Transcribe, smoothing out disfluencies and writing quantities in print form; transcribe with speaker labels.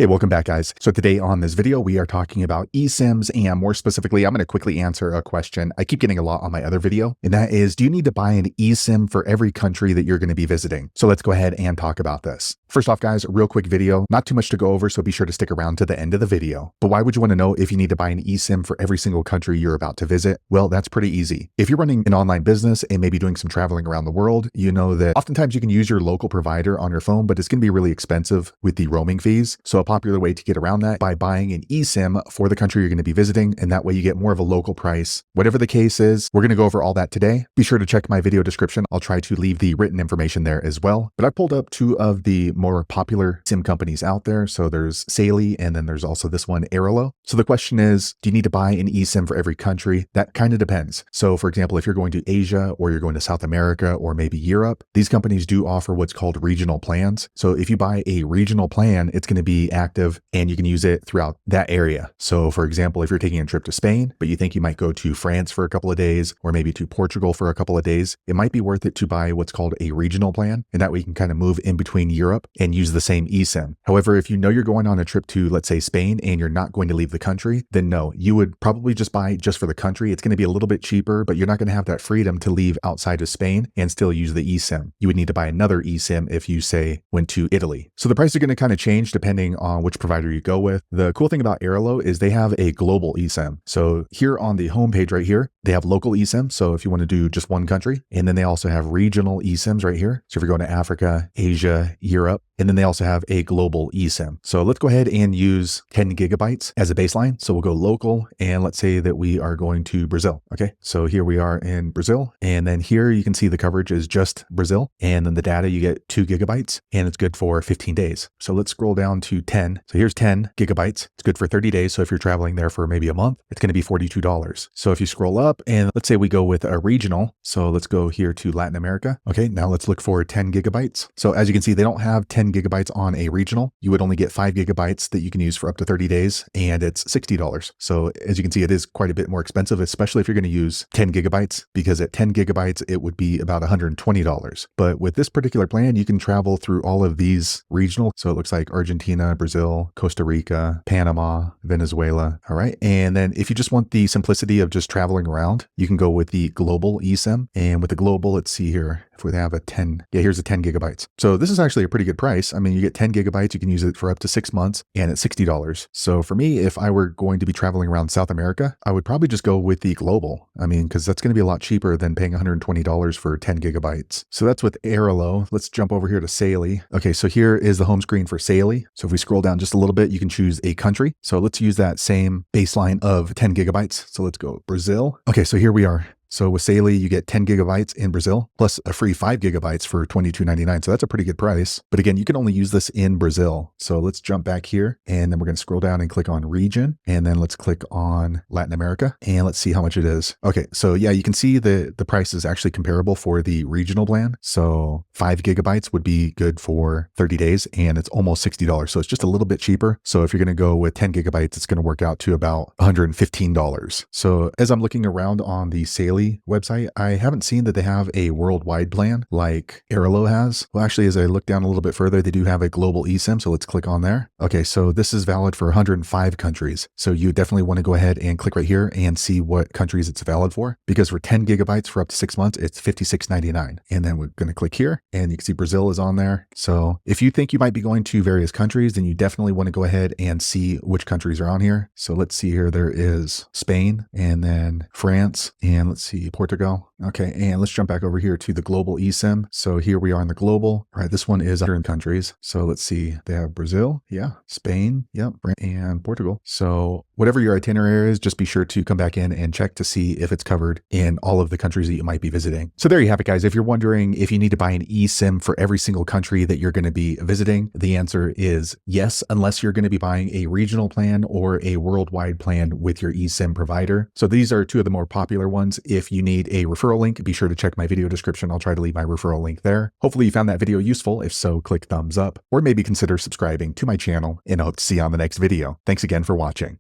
Speaker 1: Hey, welcome back, guys. So today on this video, we are talking about eSIMs, and more specifically, I'm going to quickly answer a question I keep getting a lot on my other video, and that is, do you need to buy an eSIM for every country that you're going to be visiting? So let's go ahead and talk about this. First off, guys, real quick video, not too much to go over, so be sure to stick around to the end of the video. But why would you want to know if you need to buy an eSIM for every single country you're about to visit? Well, that's pretty easy. If you're running an online business and maybe doing some traveling around the world, you know that oftentimes you can use your local provider on your phone, but it's going to be really expensive with the roaming fees. So a popular way to get around that by buying an eSIM for the country you're going to be visiting, and that way you get more of a local price. Whatever the case is, we're going to go over all that today. Be sure to check my video description. I'll try to leave the written information there as well. But I pulled up two of the more popular SIM companies out there. So there's Saley, and then there's also this one, Airalo. So the question is, do you need to buy an eSIM for every country? That kind of depends. So for example, if you're going to Asia or you're going to South America or maybe Europe, these companies do offer what's called regional plans. So if you buy a regional plan, it's going to be active and you can use it throughout that area. So for example, if you're taking a trip to Spain, but you think you might go to France for a couple of days or maybe to Portugal for a couple of days, it might be worth it to buy what's called a regional plan. And that way you can kind of move in between Europe and use the same eSIM. However, if you know you're going on a trip to, let's say, Spain and you're not going to leave the country, then no, you would probably just buy just for the country. It's going to be a little bit cheaper, but you're not going to have that freedom to leave outside of Spain and still use the eSIM. You would need to buy another eSIM if you, say, went to Italy. So the price is going to kind of change depending on which provider you go with. The cool thing about Airalo is they have a global eSIM. So here on the homepage right here, they have local eSIM. So if you want to do just one country, and then they also have regional eSIMs right here. So if you're going to Africa, Asia, Europe, and then they also have a global eSIM. So let's go ahead and use 10 gigabytes as a baseline. So we'll go local, and let's say that we are going to Brazil. Okay, so here we are in Brazil, and then here you can see the coverage is just Brazil, and then the data you get 2 gigabytes, and it's good for 15 days. So let's scroll down to 10. So here's 10 gigabytes. It's good for 30 days. So if you're traveling there for maybe a month, it's going to be $42. So if you scroll up and let's say we go with a regional, so let's go here to Latin America. Okay, now let's look for 10 gigabytes. So as you can see, they don't have 10 gigabytes on a regional. You would only get 5 gigabytes that you can use for up to 30 days, and it's $60. So as you can see, it is quite a bit more expensive, especially if you're going to use 10 gigabytes, because at 10 gigabytes, it would be about $120. But with this particular plan, you can travel through all of these regional. So it looks like Argentina, Brazil, Costa Rica, Panama, Venezuela. All right. And then if you just want the simplicity of just traveling around, you can go with the global eSIM. And with the global, let's see here, if we have a 10, here's a 10 gigabytes. So this is actually a pretty good price. I mean, you get 10 gigabytes, you can use it for up to 6 months, and it's $60. So for me, if I were going to be traveling around South America, I would probably just go with the global. I mean, because that's going to be a lot cheaper than paying $120 for 10 gigabytes. So that's with Airalo. Let's jump over here to Saley. Okay, so here is the home screen for Saley. So if we scroll down just a little bit, you can choose a country. So let's use that same baseline of 10 gigabytes. So let's go Brazil. Okay, so here we are. So with Saley, you get 10 gigabytes in Brazil, plus a free 5 gigabytes for $22.99. So that's a pretty good price. But again, you can only use this in Brazil. So let's jump back here, and then we're going to scroll down and click on region. And then let's click on Latin America, and let's see how much it is. Okay, so yeah, you can see the price is actually comparable for the regional plan. So 5 gigabytes would be good for 30 days, and it's almost $60. So it's just a little bit cheaper. So if you're going to go with 10 gigabytes, it's going to work out to about $115. So as I'm looking around on the Saley website, I haven't seen that they have a worldwide plan like Airalo has. Well, actually, as I look down a little bit further, they do have a global eSIM. So let's click on there. Okay, so this is valid for 105 countries. So you definitely want to go ahead and click right here and see what countries it's valid for, because for 10 gigabytes for up to 6 months, it's $56.99. And then we're going to click here, and you can see Brazil is on there. So if you think you might be going to various countries, then you definitely want to go ahead and see which countries are on here. So let's see here. There is Spain, and then France, and let's see, Portugal. Okay, and let's jump back over here to the global eSIM. So here we are in the global. All right, this one is 100 countries. So let's see, they have Brazil, yeah, Spain, yep, and Portugal. So whatever your itinerary is, just be sure to come back in and check to see if it's covered in all of the countries that you might be visiting. So there you have it, guys. If you're wondering if you need to buy an eSIM for every single country that you're going to be visiting, the answer is yes, unless you're going to be buying a regional plan or a worldwide plan with your eSIM provider. So these are two of the more popular ones. If you need a referral link, be sure to check my video description. I'll try to leave my referral link there. Hopefully you found that video useful. If so, click thumbs up, or maybe consider subscribing to my channel, and I hope to see you on the next video. Thanks again for watching.